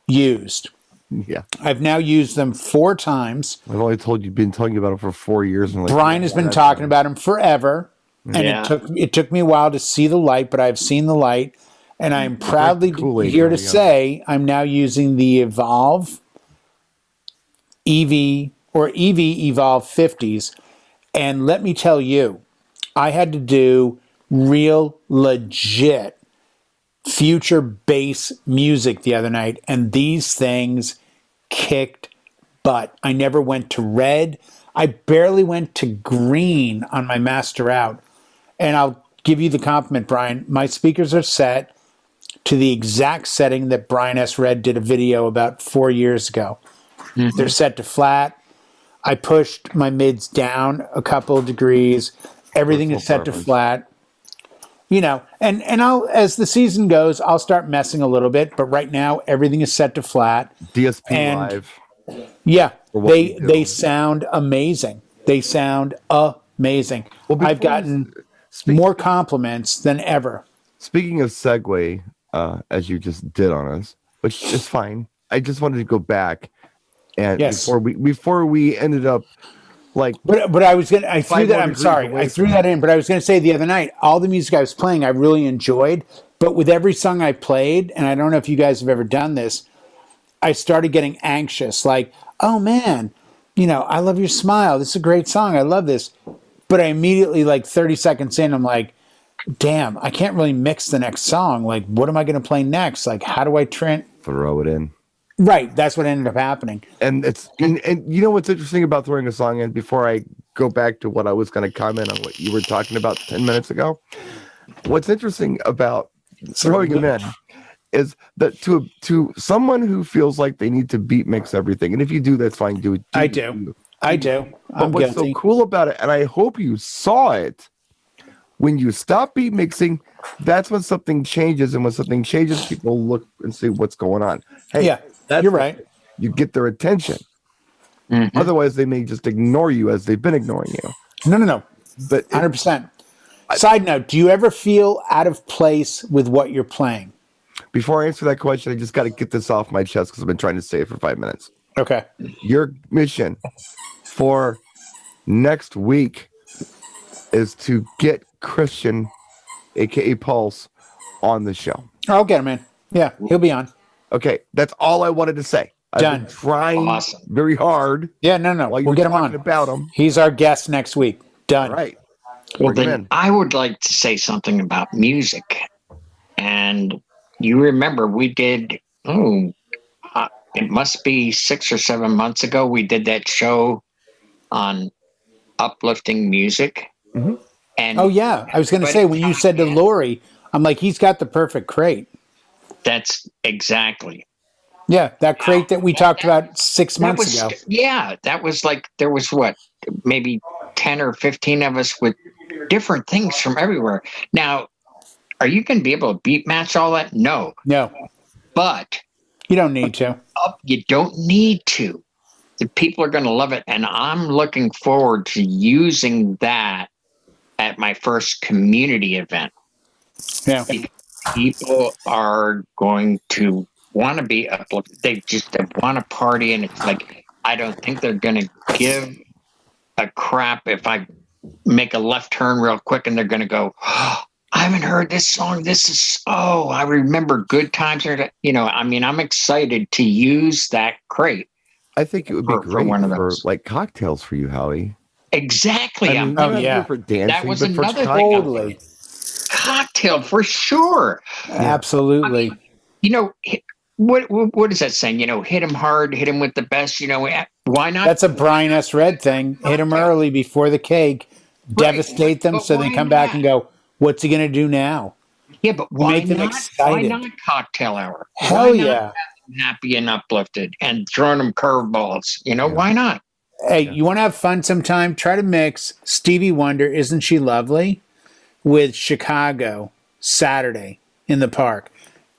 Speaker 3: used.
Speaker 1: Yeah.
Speaker 3: I've now used them 4 times.
Speaker 1: I've only been telling you about it for 4 years. And
Speaker 3: Brian has been talking about them forever. And it took me a while to see the light, but I've seen the light. And I'm proudly here to say I'm now using the Evolve EV or EV Evolve 50s. And let me tell you, I had to do real legit future bass music the other night, and these things kicked butt. I never went to red. I barely went to green on my master out. And I'll give you the compliment, Brian. My speakers are set to the exact setting that Brian S. Red did a video about 4 years ago. Mm-hmm. They're set to flat. I pushed my mids down a couple of degrees, Everything is set to flat. You know, and I'll, as the season goes, I'll start messing a little bit, but right now everything is set to flat.
Speaker 1: DSP Live.
Speaker 3: Yeah, they sound amazing. They sound amazing. Well, I've gotten more compliments than ever.
Speaker 1: Speaking of segue, as you just did on us, which is fine. I just wanted to go back and before we ended up like.
Speaker 3: But I was gonna. I threw that. I'm sorry. I threw that in. But I was gonna say the other night, all the music I was playing, I really enjoyed. But with every song I played, and I don't know if you guys have ever done this, I started getting anxious. Like, oh man, you know, I love your smile. This is a great song. I love this. But I immediately, like 30 seconds in, I'm like, damn, I can't really mix the next song. Like, what am I going to play next? Like, how do I
Speaker 1: throw it in?
Speaker 3: Right. That's what ended up happening.
Speaker 1: And and you know what's interesting about throwing a song in, before I go back to what I was going to comment on what you were talking about 10 minutes ago? What's interesting about throwing it in is that to someone who feels like they need to beat mix everything, and if you do, that's fine. Do it.
Speaker 3: I do.
Speaker 1: But what's so cool about it, and I hope you saw it, when you stop beat mixing, that's when something changes, and when something changes, people look and see what's going on. Hey,
Speaker 3: yeah, you're right.
Speaker 1: You get their attention. Mm-hmm. Otherwise, they may just ignore you as they've been ignoring you.
Speaker 3: No. But 100%. Side note: do you ever feel out of place with what you're playing?
Speaker 1: Before I answer that question, I just got to get this off my chest because I've been trying to say it for 5 minutes.
Speaker 3: Okay.
Speaker 1: Your mission for next week is to get Christian, aka Pulse, on the show.
Speaker 3: I'll get him in. Yeah, he'll be on.
Speaker 1: Okay, that's all I wanted to say.
Speaker 3: Done.
Speaker 1: I've been trying very hard.
Speaker 3: Yeah, no. We'll get him on.
Speaker 1: About him.
Speaker 3: He's our guest next week. Done.
Speaker 1: All right.
Speaker 2: Well, then I would like to say something about music. And you remember we did, it must be 6 or 7 months ago, we did that show on uplifting music.
Speaker 1: Mm-hmm.
Speaker 2: And
Speaker 3: I was going to say, when you said to Lori, I'm like, he's got the perfect crate.
Speaker 2: That's exactly.
Speaker 3: Yeah, that crate that we talked about 6 months ago.
Speaker 2: Yeah, that was like, there was maybe 10 or 15 of us with different things from everywhere. Now, are you going to be able to beat match all that? No. But
Speaker 3: you don't need to.
Speaker 2: You don't need to. The people are going to love it. And I'm looking forward to using that at my first community event.
Speaker 3: Yeah.
Speaker 2: People are going to want to be uplifted. They want to party. And it's like, I don't think they're going to give a crap if I make a left turn real quick and they're going to go, I haven't heard this song. I remember good times. I'm excited to use that crate.
Speaker 1: I think it would be great for like cocktails for you, Howie.
Speaker 2: Exactly.
Speaker 1: For dancing,
Speaker 2: that was another thing. Cocktail for sure.
Speaker 3: Absolutely.
Speaker 2: What is that saying? Hit him hard, hit him with the best. Why not?
Speaker 3: That's a Brian S. Red thing. Hit him early before the cake, devastate them, so they come back and go, "What's he going to do now?"
Speaker 2: Yeah, but why
Speaker 3: make them
Speaker 2: not?
Speaker 3: excited?
Speaker 2: Why not cocktail hour?
Speaker 3: Hell yeah!
Speaker 2: Happy and uplifted, and throwing them curveballs. Why not?
Speaker 3: Hey, you want to have fun sometime? Try to mix Stevie Wonder, "Isn't She Lovely," with Chicago Saturday in the Park.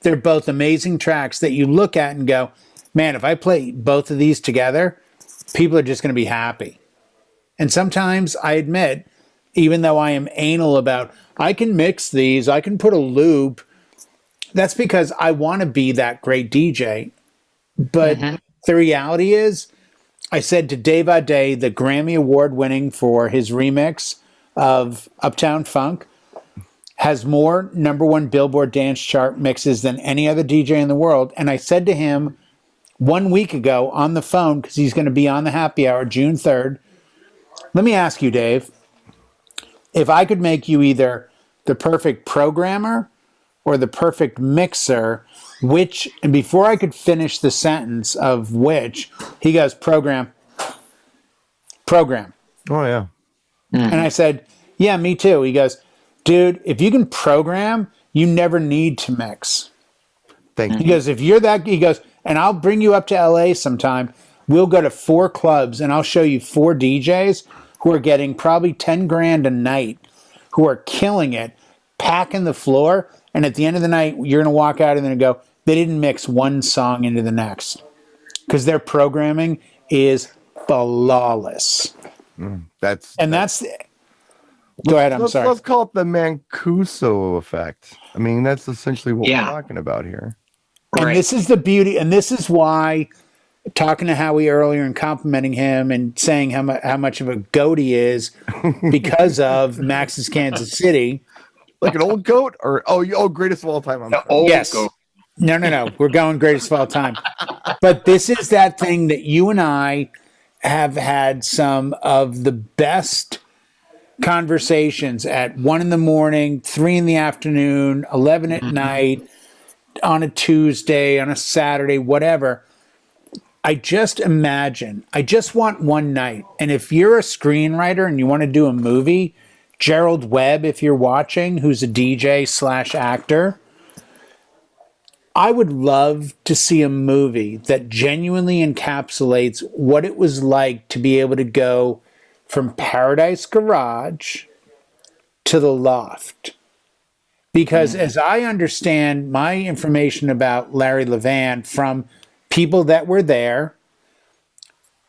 Speaker 3: They're both amazing tracks that you look at and go, man, if I play both of these together, people are just going to be happy. And sometimes I admit, even though I am anal about, I can mix these, I can put a loop, that's because I want to be that great DJ. But the reality is, I said to Dave Ade, the Grammy Award winning for his remix of Uptown Funk, has more #1 Billboard dance chart mixes than any other DJ in the world. And I said to him 1 week ago on the phone, because he's going to be on the happy hour June 3rd, let me ask you, Dave, if I could make you either the perfect programmer or the perfect mixer, which, and before I could finish the sentence of which, he goes, program.
Speaker 1: Oh, yeah.
Speaker 3: And I said, yeah, me too. He goes, dude, if you can program, you never need to mix.
Speaker 1: Thank you.
Speaker 3: He goes, if you're that, he goes, and I'll bring you up to LA sometime. We'll go to 4 clubs and I'll show you 4 DJs who are getting probably 10 grand a night, who are killing it, packing the floor, and at the end of the night, you're going to walk out and then go, they didn't mix one song into the next. Because their programming is flawless.
Speaker 1: That's
Speaker 3: Go ahead, I'm sorry.
Speaker 1: Let's call it the Mancuso effect. I mean, that's essentially what we're talking about here.
Speaker 3: And this is the beauty, and this is why, talking to Howie earlier and complimenting him and saying how much of a goat he is because of Max's Kansas City.
Speaker 1: Like an old goat? Or, greatest of all time.
Speaker 3: Yes. Goat. No. We're going greatest of all time. But this is that thing that you and I have had some of the best conversations at 1 a.m, 3 p.m, 11 at night, on a Tuesday, on a Saturday, whatever. I just want one night. And if you're a screenwriter and you want to do a movie, Gerald Webb, if you're watching, who's a DJ / actor, I would love to see a movie that genuinely encapsulates what it was like to be able to go from Paradise Garage to the Loft. Because as I understand my information about Larry Levan from people that were there,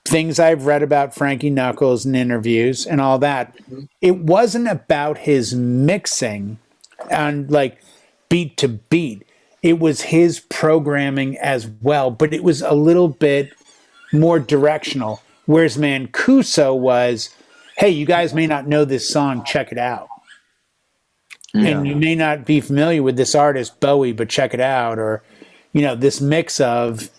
Speaker 3: things I've read about Frankie Knuckles and interviews and all that, it wasn't about his mixing and like beat to beat. It was his programming as well, but it was a little bit more directional. Whereas Mancuso was, hey, you guys may not know this song, check it out. Yeah. And you may not be familiar with this artist, Bowie, but check it out. Or, this mix of,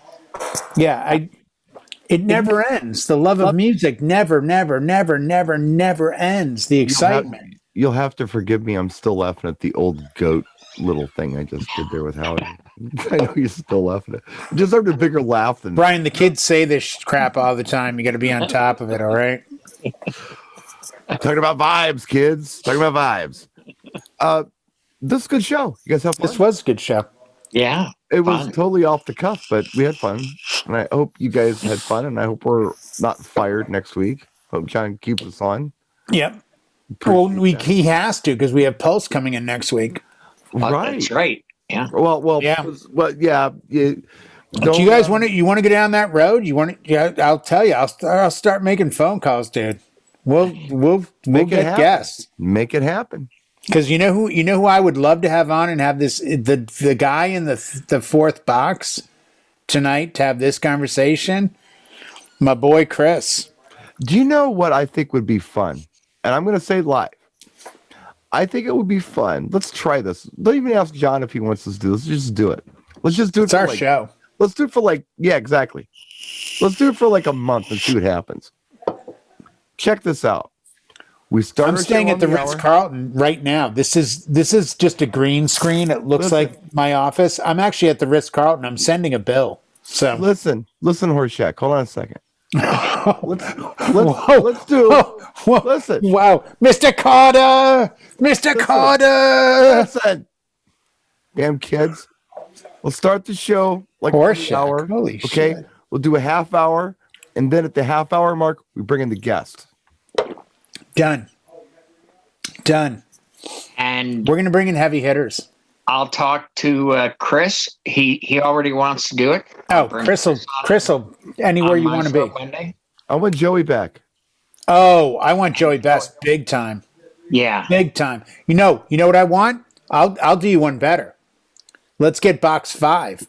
Speaker 3: it never ends. The love of music never ends. The excitement.
Speaker 1: You'll have to forgive me. I'm still laughing at the old goat little thing I just did there with Howie. I know you're still laughing at it. It deserved a bigger laugh than
Speaker 3: Brian. The kids say this crap all the time. You got to be on top of it. All right.
Speaker 1: Talking about vibes, kids. Talking about vibes. This is a good show. You guys have fun?
Speaker 3: This was a good show.
Speaker 2: Yeah.
Speaker 1: It was totally off the cuff, but we had fun. And I hope you guys had fun, and I hope we're not fired next week. Hope John keeps us on.
Speaker 3: Yep. Well, he has to, because we have Pulse coming in next week.
Speaker 1: Right.
Speaker 2: That's right. Yeah.
Speaker 1: Well, yeah.
Speaker 3: Do you guys want to go down that road? You want to? Yeah, I'll tell you. I'll start making phone calls, dude. We'll get guests.
Speaker 1: Make it happen.
Speaker 3: Because you know who I would love to have on and have this the guy in the fourth box tonight to have this conversation. My boy Chris.
Speaker 1: Do you know what I think would be fun? And I'm going to say live. I think it would be fun. Let's try this. Don't even ask John if he wants us to do this. Just do it. Let's just do it.
Speaker 3: It's our show.
Speaker 1: Let's do it for exactly. Let's do it for a month and see what happens. Check this out.
Speaker 3: I'm staying at the Ritz-Carlton right now. This is just a green screen. It looks like my office. I'm actually at the Ritz-Carlton. I'm sending a bill. So
Speaker 1: listen, Horseshack. Hold on a second. Let's do. Listen.
Speaker 3: Wow, Mr. Carter.
Speaker 1: Listen. Damn kids. We'll start the show like an hour.
Speaker 3: Holy shit.
Speaker 1: We'll do a half hour, and then at the half hour mark, we bring in the guest.
Speaker 3: Done.
Speaker 2: And
Speaker 3: we're gonna bring in heavy hitters.
Speaker 2: I'll talk to Chris. He already wants to do it.
Speaker 3: Oh, Chris will anywhere you want to be.
Speaker 2: Monday.
Speaker 1: I want Joey back.
Speaker 3: Oh, I want Joey Best big time.
Speaker 2: Yeah,
Speaker 3: big time. You know what I want? I'll do you one better. Let's get Box 5.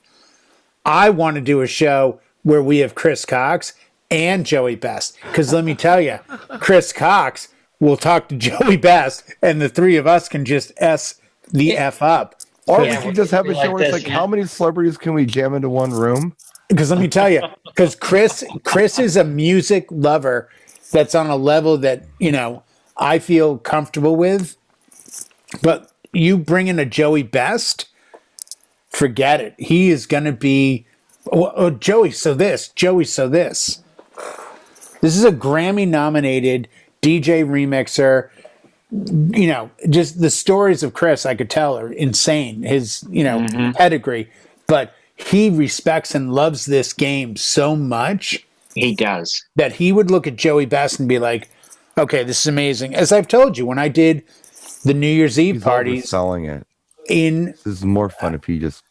Speaker 3: I want to do a show where we have Chris Cox and Joey Best. Because let me tell you, Chris Cox will talk to Joey Best, and the three of us can just S the F up.
Speaker 1: Or we can just have a show where it's how many celebrities can we jam into one room?
Speaker 3: Because let me tell you, because Chris is a music lover that's on a level that, I feel comfortable with. But you bring in a Joey Best, forget it. He is going to be, Joey, so this. This is a Grammy-nominated DJ remixer. Just the stories of Chris, I could tell, are insane. His, pedigree. But he respects and loves this game so much.
Speaker 2: He does.
Speaker 3: That he would look at Joey Best and be like, Okay, this is amazing. As I've told you, when I did the New Year's Eve parties
Speaker 1: selling it.
Speaker 3: This
Speaker 1: is more fun if you just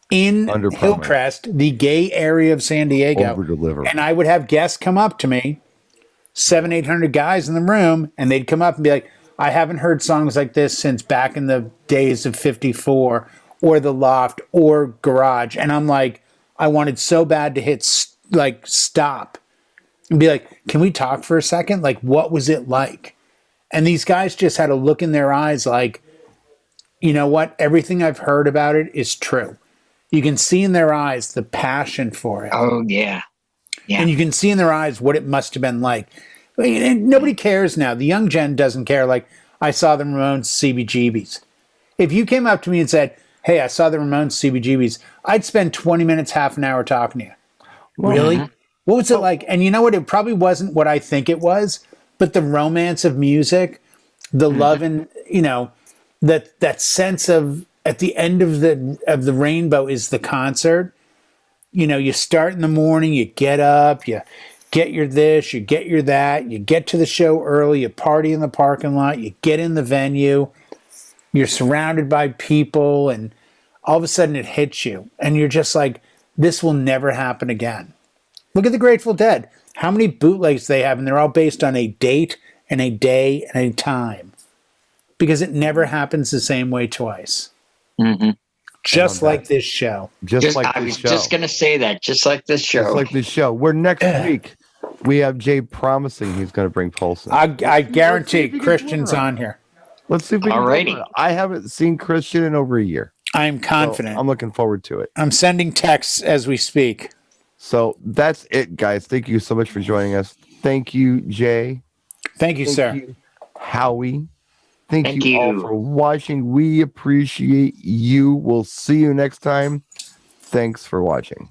Speaker 3: in Hillcrest, the gay area of San Diego,
Speaker 1: over-deliver.
Speaker 3: And I would have guests come up to me, 700-800 guys in the room, and they'd come up and be like, I haven't heard songs like this since back in the days of 54 or The Loft or Garage. And I'm like, I wanted so bad to hit stop and be like, can we talk for a second? Like, what was it like? And these guys just had a look in their eyes like, you know what? Everything I've heard about it is true. You can see in their eyes the passion for it.
Speaker 2: Oh, yeah. Yeah.
Speaker 3: And you can see in their eyes what it must have been like. And nobody cares now. The young gen doesn't care. Like, I saw the Ramones CBGBs. If you came up to me and said, hey, I saw the Ramones CBGBs, I'd spend 20 minutes, half an hour talking to you. Well, really? What was it like? And you know what? It probably wasn't what I think it was, but the romance of music, the love and, you know, that sense of at the end of the rainbow is the concert. You know, you start in the morning, you get up, you get your this, you get your that, you get to the show early, you party in the parking lot, you get in the venue, you're surrounded by people, and all of a sudden it hits you. And you're just like, this will never happen again. Look at the Grateful Dead. How many bootlegs they have, and they're all based on a date and a day and a time. Because it never happens the same way twice.
Speaker 2: Mm-hmm.
Speaker 3: Just like this show.
Speaker 2: I was just going to say that. Just like this show.
Speaker 1: Just like this show. Where next week we have Jay promising he's going to bring Paulson.
Speaker 3: I guarantee Christian's on here.
Speaker 1: Let's see if we can. Alrighty. I haven't seen Christian in over a year.
Speaker 3: I'm confident.
Speaker 1: So I'm looking forward to it.
Speaker 3: I'm sending texts as we speak.
Speaker 1: So that's it, guys. Thank you so much for joining us. Thank you, Jay.
Speaker 3: Thank you, sir.
Speaker 1: You, Howie. Thank you all for watching. We appreciate you. We'll see you next time. Thanks for watching.